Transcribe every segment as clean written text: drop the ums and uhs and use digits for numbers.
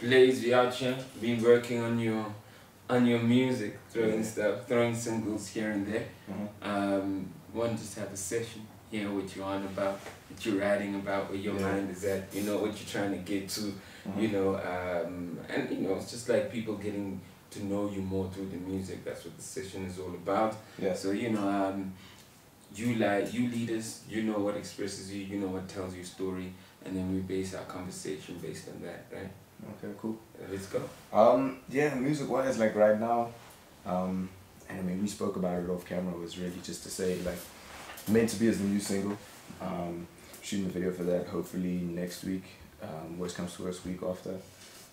Blayze, we out here, been working on your music, throwing stuff, throwing singles here and there. Want to just have a session, hear what you're on about, what you're writing about, where your mind is at, you know, what you're trying to get to, you know, and you know, it's just like people getting to know you more through the music. That's what the session is all about. Yeah. So, you know, you lead us, you know what expresses you, you know what tells your story, and then we base our conversation based on that, right? Okay, cool. Let's go. Yeah, music-wise, like right now, and I mean, we spoke about it off camera, was really just to say, like, Meant to Be is the new single. Shooting the video for that, hopefully next week, worst comes to worst, week after.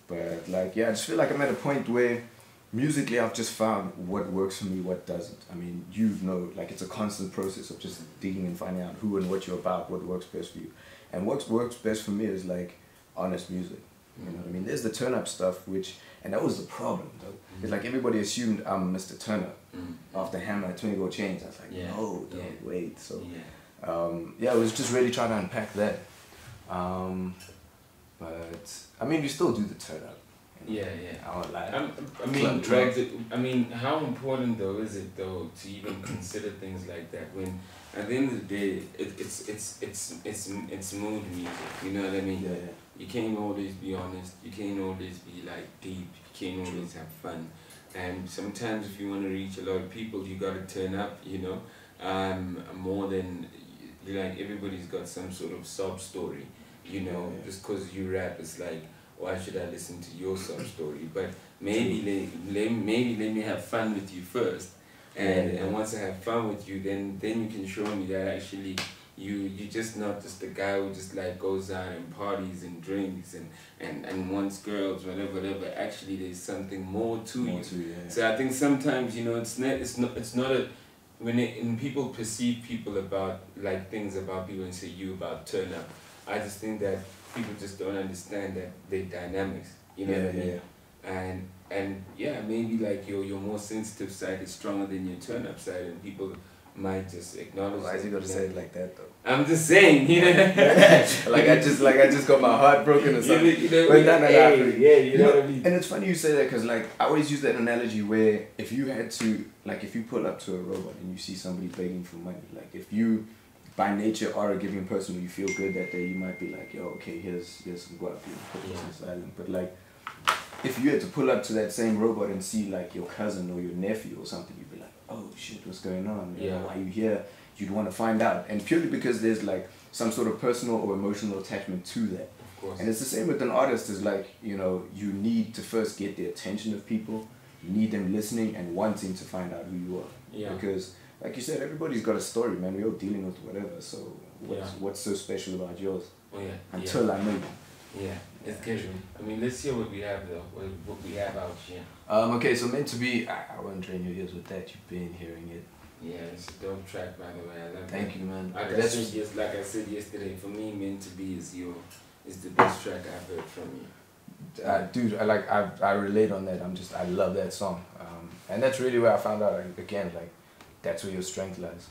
But, like, yeah, I just feel like I'm at a point where musically I've just found what works for me, what doesn't. I mean, you know, like, it's a constant process of just digging and finding out who and what you're about, what works best for you. And what works best for me is, like, honest music. You know what I mean? There's the turn-up stuff, and that was the problem, though. It's like everybody assumed I'm Mr. Turn-Up after Hammer, 20 Gold Chains. I was like, no, don't wait. So, yeah, I was just really trying to unpack that. But, I mean, we still do the turn-up. Yeah. I won't lie. I mean, how important though is it though to even consider things like that when, at the end of the day, it's mood music. You know what I mean? Yeah. You can't always be honest. You can't always be like deep. You can't always have fun. And sometimes if you want to reach a lot of people, you gotta turn up. You know, more than like everybody's got some sort of sob story. You know, just cause you rap, it's like, why should I listen to your sob story? But maybe let me have fun with you first, and once I have fun with you, then you can show me that actually you just not just the guy who just like goes out and parties and drinks and wants girls, whatever. Actually, there's something more to you. So I think sometimes, you know, it's not a when people perceive people about like things about people and say you about turn up. I just think that people just don't understand that they're dynamics, you know what I mean? And yeah, maybe like your more sensitive side is stronger than your turn up side, and people might just acknowledge. Why is he gonna say it like that though? I'm just saying, you know. like I just got my heart broken or something. You know what I mean? You know what I mean? And it's funny you say that because like I always use that analogy where if you had to, like if you pull up to a robot and you see somebody begging for money, like if you by nature are a giving person where you feel good that day, you might be like, yo, okay, here's some guap, put this on this island. But like, if you had to pull up to that same robot and see like your cousin or your nephew or something, you'd be like, oh shit, what's going on? You know, why are you here? You'd want to find out. And purely because there's like some sort of personal or emotional attachment to that. Of course. And it's the same with an artist, is like, you know, you need to first get the attention of people. You need them listening and wanting to find out who you are. Yeah. Because like you said, everybody's got a story, man. We're all dealing with whatever. So what's so special about yours? Until I know you. Yeah, it's casual. I mean, let's hear what we have though. What we have out here. Okay, so Meant to Be. I won't drain your ears with that. You've been hearing it. Yeah, it's a dope track, by the way. I love it. Thank you, man. Like I said yesterday, for me, Meant to Be is the best track I've heard from you. Dude, I relate on that. I love that song, and that's really where I found out. Like, again, like that's where your strength lies.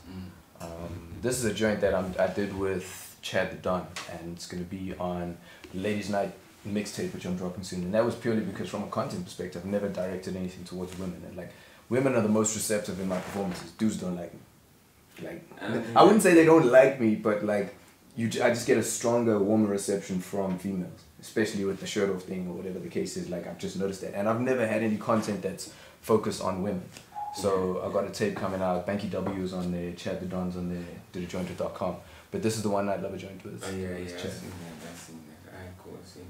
This is a joint that I did with Chad the Don, and it's gonna be on Ladies Night mixtape, which I'm dropping soon. And that was purely because, from a content perspective, I've never directed anything towards women, and like women are the most receptive in my performances. Dudes don't like me. Like I wouldn't say they don't like me, but like I just get a stronger, warmer reception from females, especially with the shirt off thing or whatever the case is. Like I've just noticed that, and I've never had any content that's focused on women. So I've got a tape coming out. Banky W is on there, Chad the Don's on there, didajoint.com. But this is the one I'd love a joint with. Oh yeah, I've seen that. Alright, cool, see.